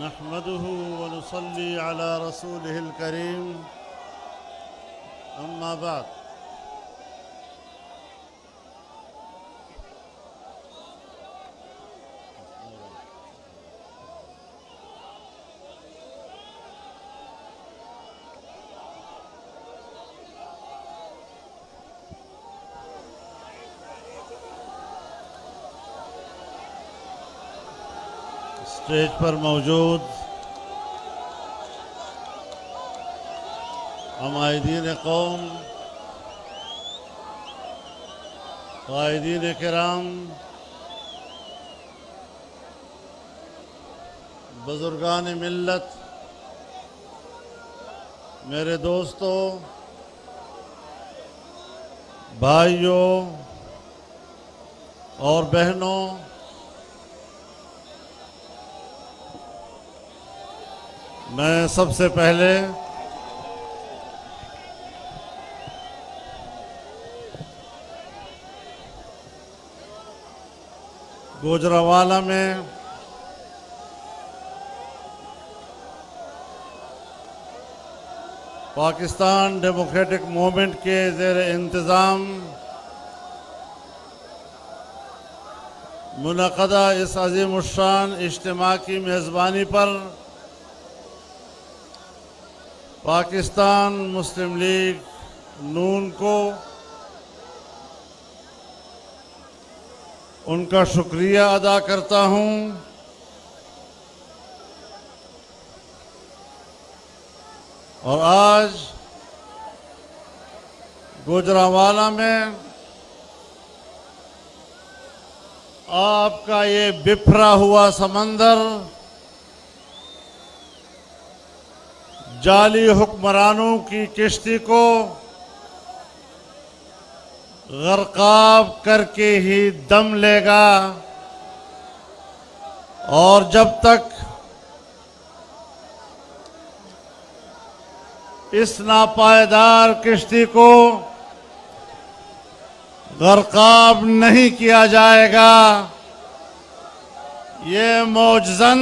نحمده ونصلي على رسوله الكريم أما بعد اسٹیج پر موجود عمائدین قوم، قائدین کرام، بزرگان ملت، میرے دوستوں، بھائیوں اور بہنوں، میں سب سے پہلے گوجرانوالہ میں پاکستان ڈیموکریٹک موومنٹ کے زیر انتظام منعقدہ اس عظیم الشان اجتماع کی میزبانی پر پاکستان مسلم لیگ نون کو ان کا شکریہ ادا کرتا ہوں اور آج گوجرانوالہ میں آپ کا یہ بکھرا ہوا سمندر جعلی حکمرانوں کی کشتی کو غرقاب کر کے ہی دم لے گا، اور جب تک اس ناپائیدار کشتی کو غرقاب نہیں کیا جائے گا، یہ موجزن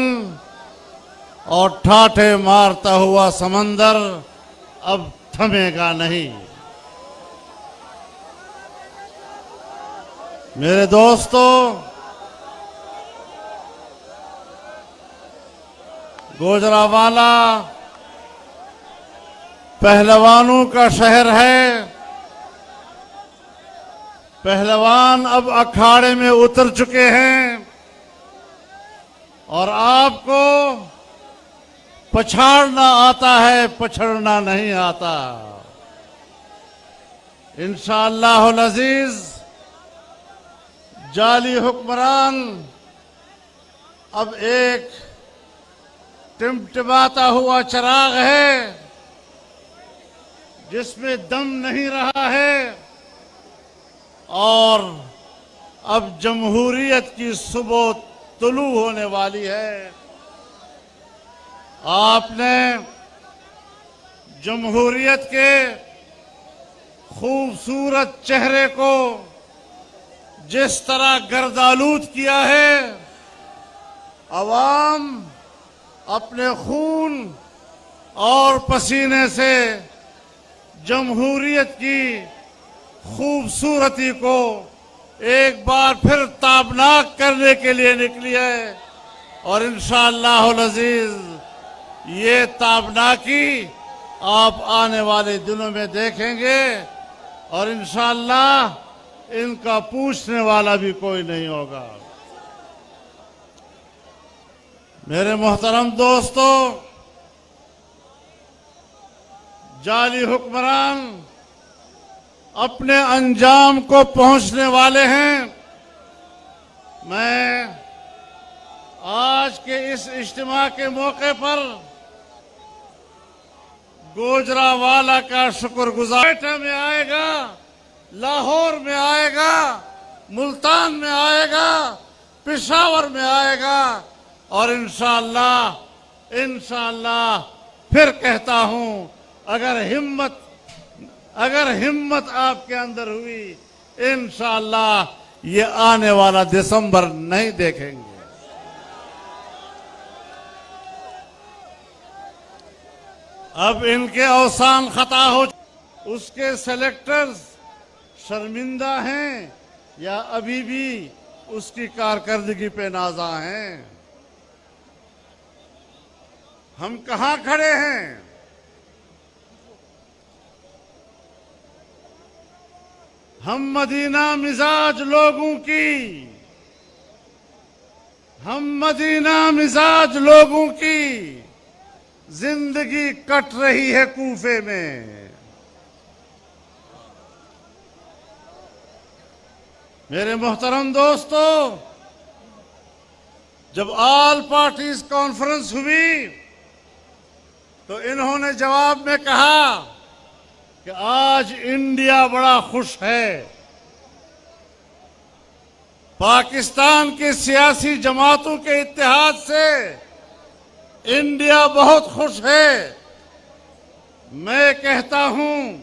اور ٹھاٹھے مارتا ہوا سمندر اب تھمے گا نہیں۔ میرے دوستو، گوجرانوالہ پہلوانوں کا شہر ہے۔ پہلوان اب اکھاڑے میں اتر چکے ہیں اور آپ کو پچھاڑنا آتا ہے، پچھڑنا نہیں آتا۔ انشاءاللہ العزیز جعلی حکمران اب ایک ٹمٹماتا ہوا چراغ ہے جس میں دم نہیں رہا ہے، اور اب جمہوریت کی صبح طلوع ہونے والی ہے۔ آپ نے جمہوریت کے خوبصورت چہرے کو جس طرح گردآلود کیا ہے، عوام اپنے خون اور پسینے سے جمہوریت کی خوبصورتی کو ایک بار پھر تابناک کرنے کے لیے نکلی ہے، اور انشاءاللہ العزیز یہ تابناکی آپ آنے والے دنوں میں دیکھیں گے، اور انشاءاللہ ان کا پوچھنے والا بھی کوئی نہیں ہوگا۔ میرے محترم دوستو، جعلی حکمران اپنے انجام کو پہنچنے والے ہیں۔ میں آج کے اس اجتماع کے موقع پر گوجرانوالہ کا شکر گزار میں آئے گا، لاہور میں آئے گا، ملتان میں آئے گا، پشاور میں آئے گا، اور انشاءاللہ پھر کہتا ہوں، اگر ہمت آپ کے اندر ہوئی، انشاءاللہ یہ آنے والا دسمبر نہیں دیکھیں گے۔ اب ان کے اوسان خطا ہو، اس کے سلیکٹرز شرمندہ ہیں یا ابھی بھی اس کی کارکردگی پہ نازاں ہیں؟ ہم کہاں کھڑے ہیں؟ ہم مدینہ مزاج لوگوں کی زندگی کٹ رہی ہے کوفے میں۔ میرے محترم دوستو، جب آل پارٹیز کانفرنس ہوئی تو انہوں نے جواب میں کہا کہ آج انڈیا بڑا خوش ہے، پاکستان کی سیاسی جماعتوں کے اتحاد سے انڈیا بہت خوش ہے۔ میں کہتا ہوں،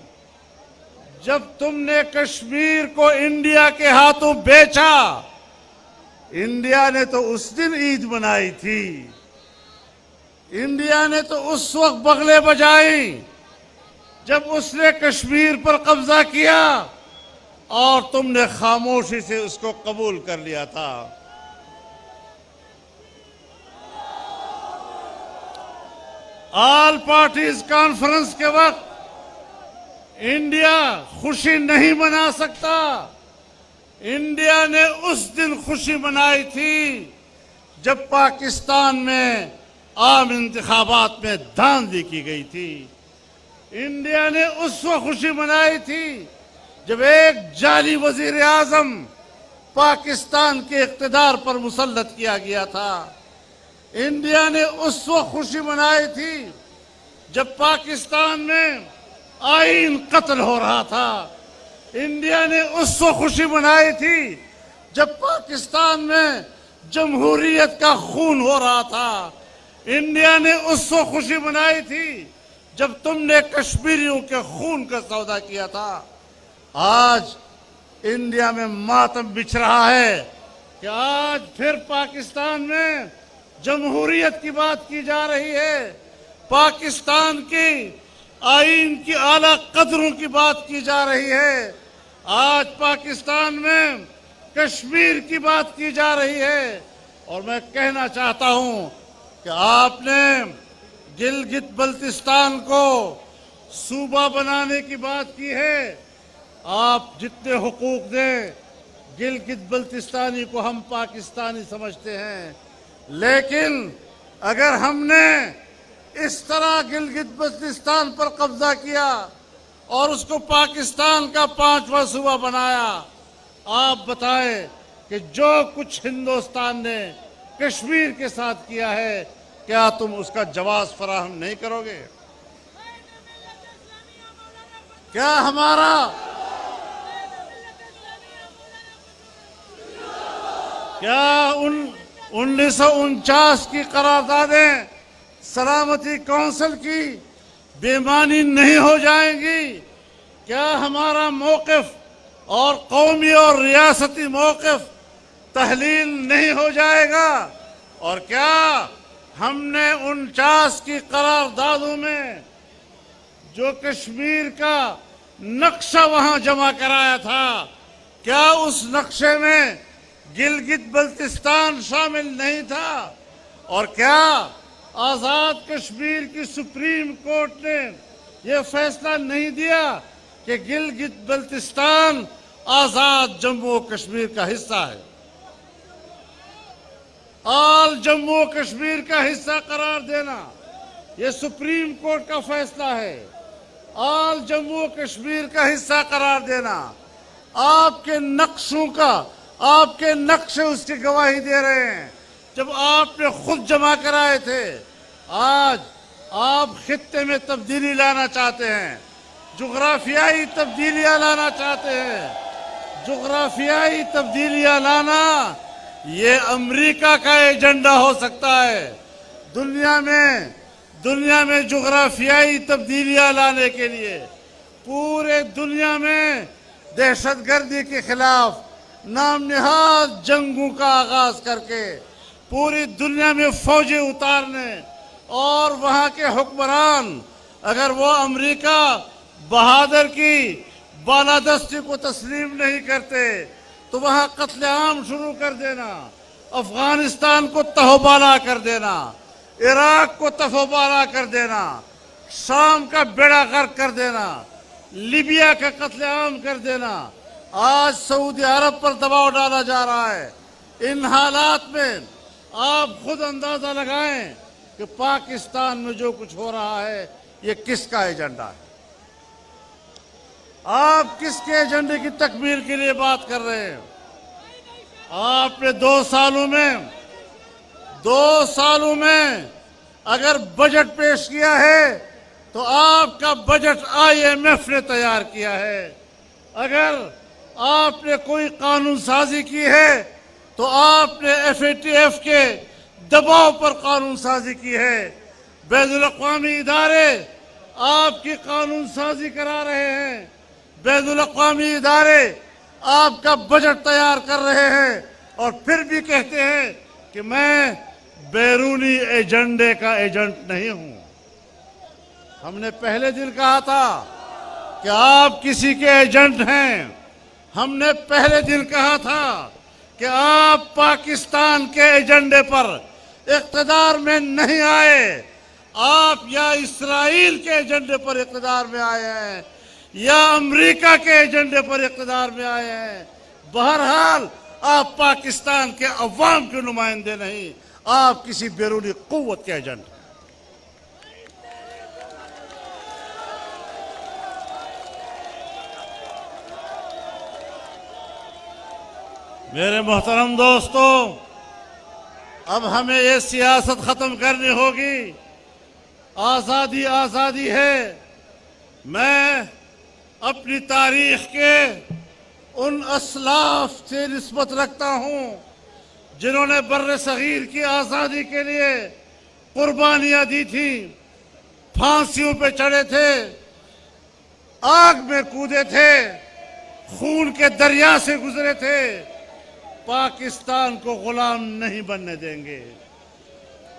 جب تم نے کشمیر کو انڈیا کے ہاتھوں بیچا، انڈیا نے تو اس دن عید منائی تھی، انڈیا نے تو اس وقت بغلے بجائی جب اس نے کشمیر پر قبضہ کیا، اور تم نے خاموشی سے اس کو قبول کر لیا تھا۔ آل پارٹیز کانفرنس کے وقت انڈیا خوشی نہیں منا سکتا۔ انڈیا نے اس دن خوشی منائی تھی جب پاکستان میں عام انتخابات میں دھاندلی کی گئی تھی۔ انڈیا نے اس وقت خوشی منائی تھی جب ایک جعلی وزیر اعظم پاکستان کے اقتدار پر مسلط کیا گیا تھا۔ انڈیا نے اس وقت خوشی منائی تھی جب پاکستان میں آئین قتل ہو رہا تھا۔ انڈیا نے اس وقت خوشی منائی تھی جب پاکستان میں جمہوریت کا خون ہو رہا تھا۔ انڈیا نے اس وقت خوشی منائی تھی جب تم نے کشمیریوں کے خون کا سودا کیا تھا۔ آج انڈیا میں ماتم بچھ رہا ہے کہ آج پھر پاکستان میں جمہوریت کی بات کی جا رہی ہے، پاکستان کی آئین کی اعلیٰ قدروں کی بات کی جا رہی ہے، آج پاکستان میں کشمیر کی بات کی جا رہی ہے۔ اور میں کہنا چاہتا ہوں کہ آپ نے گلگت بلتستان کو صوبہ بنانے کی بات کی ہے، آپ جتنے حقوق دیں، گلگت بلتستانی کو ہم پاکستانی سمجھتے ہیں، لیکن اگر ہم نے اس طرح گلگت بلتستان پر قبضہ کیا اور اس کو پاکستان کا 5واں صوبہ بنایا، آپ بتائیں کہ جو کچھ ہندوستان نے کشمیر کے ساتھ کیا ہے، کیا تم اس کا جواز فراہم نہیں کرو گے؟ کیا ہمارا کیا 1949 کی قراردادیں سلامتی کونسل کی بے معنی نہیں ہو جائیں گی؟ کیا ہمارا موقف اور قومی اور ریاستی موقف تحلیل نہیں ہو جائے گا؟ اور کیا ہم نے 49 کی قراردادوں میں جو کشمیر کا نقشہ وہاں جمع کرایا تھا، کیا اس نقشے میں گلگت بلتستان شامل نہیں تھا؟ اور کیا آزاد کشمیر کی سپریم کورٹ نے یہ فیصلہ نہیں دیا کہ گلگت بلتستان آزاد جموں و کشمیر کا حصہ ہے، آل جموں و کشمیر کا حصہ قرار دینا یہ سپریم کورٹ کا فیصلہ ہے، آل جموں و کشمیر کا حصہ قرار دینا آپ کے نقشوں کا، آپ کے نقشے اس کی گواہی دے رہے ہیں جب آپ نے خود جمع کرائے تھے۔ آج آپ خطے میں تبدیلی لانا چاہتے ہیں، جغرافیائی تبدیلیاں لانا چاہتے ہیں۔ جغرافیائی تبدیلیاں لانا یہ امریکہ کا ایجنڈا ہو سکتا ہے۔ دنیا میں جغرافیائی تبدیلیاں لانے کے لیے پورے دنیا میں دہشت گردی کے خلاف نام نہاد جنگوں کا آغاز کر کے پوری دنیا میں فوجیں اتارنے اور وہاں کے حکمران اگر وہ امریکہ بہادر کی بالادستی کو تسلیم نہیں کرتے تو وہاں قتل عام شروع کر دینا، افغانستان کو تہوبالا کر دینا، عراق کو تہوبالا کر دینا، شام کا بیڑا غرق کر دینا، لیبیا کا قتل عام کر دینا۔ آج سعودی عرب پر دباؤ ڈالا جا رہا ہے۔ ان حالات میں آپ خود اندازہ لگائیں کہ پاکستان میں جو کچھ ہو رہا ہے یہ کس کا ایجنڈا ہے؟ آپ کس کے ایجنڈے کی تکمیل کے لیے بات کر رہے ہیں؟ آپ نے 2 سالوں میں اگر بجٹ پیش کیا ہے تو آپ کا بجٹ IMF نے تیار کیا ہے۔ اگر آپ نے کوئی قانون سازی کی ہے تو آپ نے FATF کے دباؤ پر قانون سازی کی ہے۔ بین الاقوامی ادارے آپ کی قانون سازی کرا رہے ہیں، بین الاقوامی ادارے آپ کا بجٹ تیار کر رہے ہیں، اور پھر بھی کہتے ہیں کہ میں بیرونی ایجنڈے کا ایجنٹ نہیں ہوں۔ ہم نے پہلے دن کہا تھا کہ آپ کسی کے ایجنٹ ہیں۔ ہم نے پہلے دن کہا تھا کہ آپ پاکستان کے ایجنڈے پر اقتدار میں نہیں آئے، آپ یا اسرائیل کے ایجنڈے پر اقتدار میں آئے ہیں یا امریکہ کے ایجنڈے پر اقتدار میں آئے ہیں۔ بہرحال آپ پاکستان کے عوام کے نمائندے نہیں، آپ کسی بیرونی قوت کے ایجنٹ ہیں۔ میرے محترم دوستو، اب ہمیں یہ سیاست ختم کرنی ہوگی۔ آزادی آزادی ہے۔ میں اپنی تاریخ کے ان اسلاف سے نسبت رکھتا ہوں جنہوں نے بر صغیر کی آزادی کے لیے قربانیاں دی تھیں، پھانسیوں پہ چڑھے تھے، آگ میں کودے تھے، خون کے دریا سے گزرے تھے۔ پاکستان کو غلام نہیں بننے دیں گے۔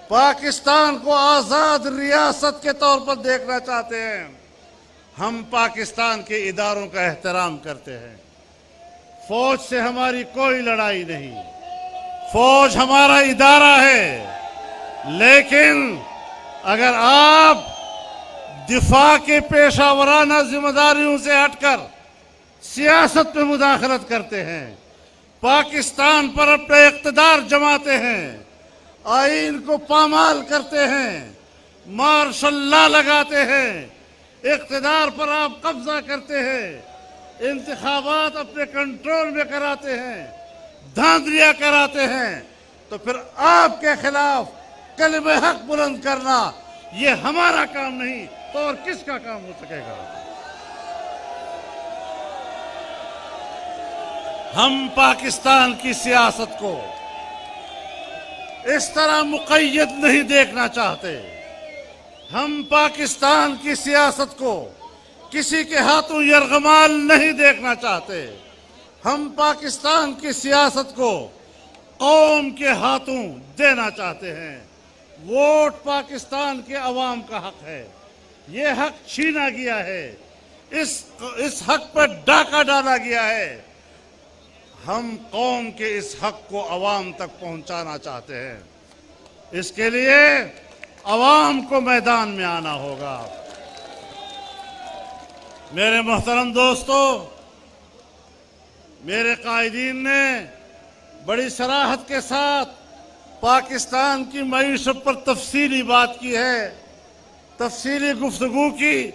پاکستان کو آزاد ریاست کے طور پر دیکھنا چاہتے ہیں۔ ہم پاکستان کے اداروں کا احترام کرتے ہیں۔ فوج سے ہماری کوئی لڑائی نہیں، فوج ہمارا ادارہ ہے، لیکن اگر آپ دفاع کے پیشہ ورانہ ذمہ داریوں سے ہٹ کر سیاست میں مداخلت کرتے ہیں، پاکستان پر اپنا اقتدار جماتے ہیں، آئین کو پامال کرتے ہیں، مارشل لا لگاتے ہیں، اقتدار پر آپ قبضہ کرتے ہیں، انتخابات اپنے کنٹرول میں کراتے ہیں، دھاندلیاں کراتے ہیں، تو پھر آپ کے خلاف کلمہ حق بلند کرنا یہ ہمارا کام نہیں تو اور کس کا کام ہو سکے گا؟ ہم پاکستان کی سیاست کو اس طرح مقید نہیں دیکھنا چاہتے۔ ہم پاکستان کی سیاست کو کسی کے ہاتھوں یرغمال نہیں دیکھنا چاہتے۔ ہم پاکستان کی سیاست کو قوم کے ہاتھوں دینا چاہتے ہیں۔ ووٹ پاکستان کے عوام کا حق ہے، یہ حق چھینا گیا ہے، اس حق پر ڈاکہ ڈالا گیا ہے۔ ہم قوم کے اس حق کو عوام تک پہنچانا چاہتے ہیں۔ اس کے لیے عوام کو میدان میں آنا ہوگا۔ میرے محترم دوستو، میرے قائدین نے بڑی صراحت کے ساتھ پاکستان کی معیشت پر تفصیلی بات کی ہے۔ تفصیلی گفتگو کی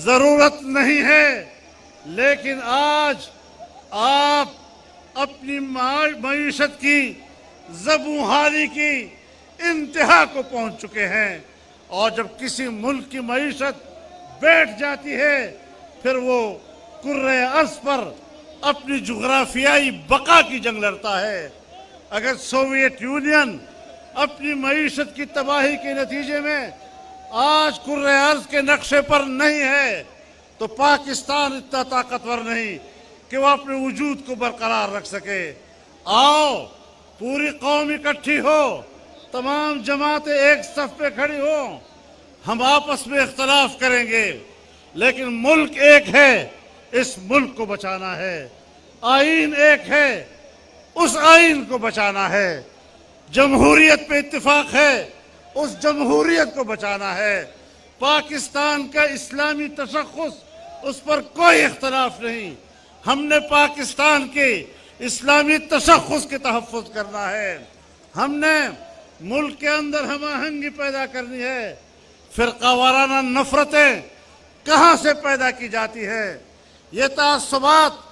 ضرورت نہیں ہے، لیکن آج آپ اپنی معیشت کی زبونحالی کی انتہا کو پہنچ چکے ہیں، اور جب کسی ملک کی معیشت بیٹھ جاتی ہے پھر وہ کرۂ ارض پر اپنی جغرافیائی بقا کی جنگ لڑتا ہے۔ اگر سوویت یونین اپنی معیشت کی تباہی کے نتیجے میں آج کرۂ ارض کے نقشے پر نہیں ہے تو پاکستان اتنا طاقتور نہیں کہ وہ اپنے وجود کو برقرار رکھ سکے۔ آؤ پوری قوم اکٹھی ہو، تمام جماعتیں ایک صف پہ کھڑی ہوں، ہم آپس میں اختلاف کریں گے، لیکن ملک ایک ہے، اس ملک کو بچانا ہے۔ آئین ایک ہے، اس آئین کو بچانا ہے۔ جمہوریت پہ اتفاق ہے، اس جمہوریت کو بچانا ہے۔ پاکستان کا اسلامی تشخص، اس پر کوئی اختلاف نہیں۔ ہم نے پاکستان کے اسلامی تشخص کے تحفظ کرنا ہے۔ ہم نے ملک کے اندر ہم آہنگی پیدا کرنی ہے۔ فرقہ وارانہ نفرتیں کہاں سے پیدا کی جاتی ہے، یہ تعصبات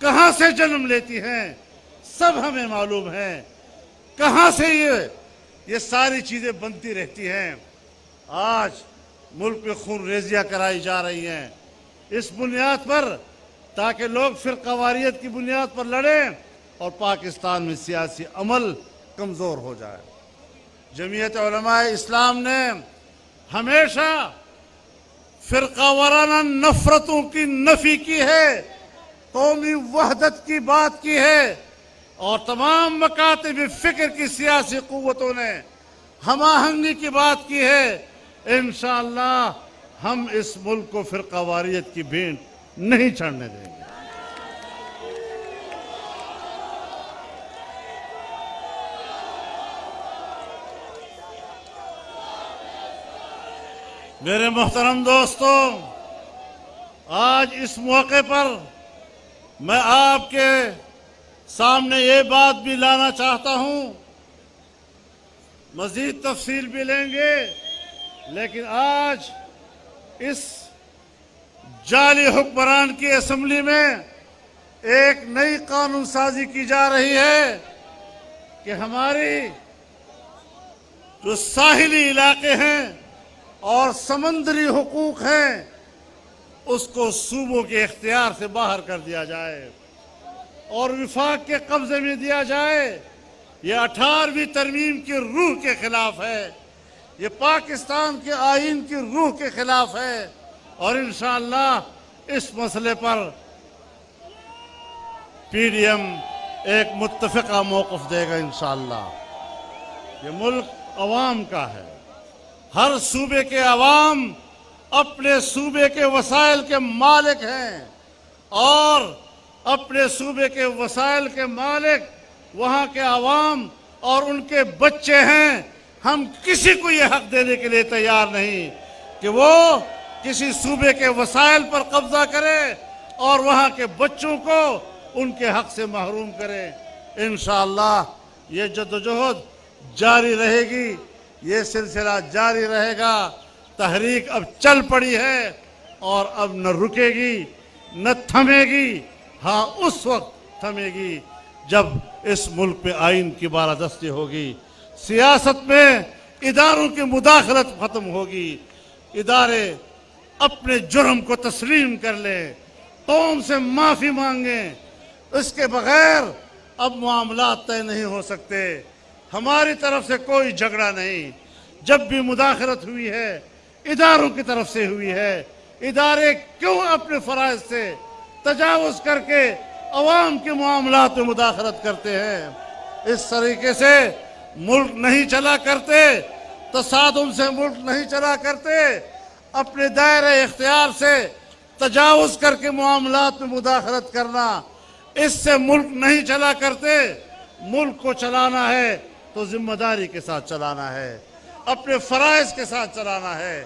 کہاں سے جنم لیتی ہیں، سب ہمیں معلوم ہے۔ کہاں سے یہ ساری چیزیں بنتی رہتی ہیں۔ آج ملک میں خون ریزیاں کرائی جا رہی ہیں اس بنیاد پر، تاکہ لوگ فرقہ واریت کی بنیاد پر لڑیں اور پاکستان میں سیاسی عمل کمزور ہو جائے۔ جمعیت علماء اسلام نے ہمیشہ فرقہ وارانہ نفرتوں کی نفی کی ہے، قومی وحدت کی بات کی ہے، اور تمام مکاتب فکر کی سیاسی قوتوں نے ہم آہنگی کی بات کی ہے۔ انشاءاللہ ہم اس ملک کو فرقہ واریت کی بھینٹ نہیں چڑھنے دیں گے۔ میرے محترم دوستو، آج اس موقع پر میں آپ کے سامنے یہ بات بھی لانا چاہتا ہوں، مزید تفصیل بھی لیں گے، لیکن آج اس جعلی حکمران کی اسمبلی میں ایک نئی قانون سازی کی جا رہی ہے کہ ہماری جو ساحلی علاقے ہیں اور سمندری حقوق ہیں، اس کو صوبوں کے اختیار سے باہر کر دیا جائے اور وفاق کے قبضے میں دیا جائے۔ یہ 18ویں ترمیم کی روح کے خلاف ہے، یہ پاکستان کے آئین کی روح کے خلاف ہے، اور انشاءاللہ اس مسئلے پر پی ڈی ایم ایک متفقہ موقف دے گا انشاءاللہ۔ یہ ملک عوام کا ہے، ہر صوبے کے عوام اپنے صوبے کے وسائل کے مالک ہیں، اور اپنے صوبے کے وسائل کے مالک وہاں کے عوام اور ان کے بچے ہیں۔ ہم کسی کو یہ حق دینے کے لیے تیار نہیں کہ وہ کسی صوبے کے وسائل پر قبضہ کرے اور وہاں کے بچوں کو ان کے حق سے محروم کرے۔ انشاءاللہ یہ جدوجہد جاری رہے گی، یہ سلسلہ جاری رہے گا۔ تحریک اب چل پڑی ہے اور اب نہ رکے گی نہ تھمے گی۔ ہاں اس وقت تھمے گی جب اس ملک پہ آئین کی بالادستی ہوگی، سیاست میں اداروں کی مداخلت ختم ہوگی، ادارے اپنے جرم کو تسلیم کر لیں، قوم سے معافی مانگیں۔ اس کے بغیر اب معاملات طے نہیں ہو سکتے۔ ہماری طرف سے کوئی جھگڑا نہیں، جب بھی مداخلت ہوئی ہے اداروں کی طرف سے ہوئی ہے۔ ادارے کیوں اپنے فرائض سے تجاوز کر کے عوام کے معاملات میں مداخلت کرتے ہیں؟ اس طریقے سے ملک نہیں چلا کرتے، تصادم سے ملک نہیں چلا کرتے۔ اپنے دائرہ اختیار سے تجاوز کر کے معاملات میں مداخلت کرنا، اس سے ملک نہیں چلا کرتے۔ ملک کو چلانا ہے تو ذمہ داری کے ساتھ چلانا ہے، اپنے فرائض کے ساتھ چلانا ہے،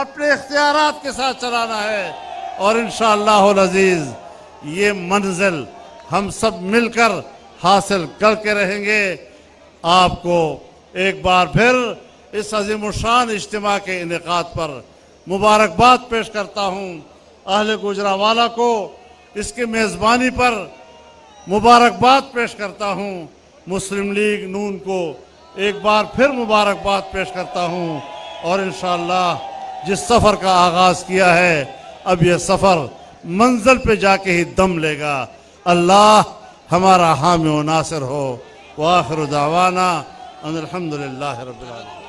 اپنے اختیارات کے ساتھ چلانا ہے، اور انشاءاللہ العزیز یہ منزل ہم سب مل کر حاصل کر کے رہیں گے۔ آپ کو ایک بار پھر اس عظیم الشان اجتماع کے انعقاد پر مبارکباد پیش کرتا ہوں۔ اہل گوجرانوالہ کو اس کی میزبانی پر مبارکباد پیش کرتا ہوں۔ مسلم لیگ نون کو ایک بار پھر مبارکباد پیش کرتا ہوں، اور انشاءاللہ جس سفر کا آغاز کیا ہے اب یہ سفر منزل پہ جا کے ہی دم لے گا۔ اللہ ہمارا حامی و ناصر ہو۔ وآخر دعوانا ان الحمدللہ رب العالمین۔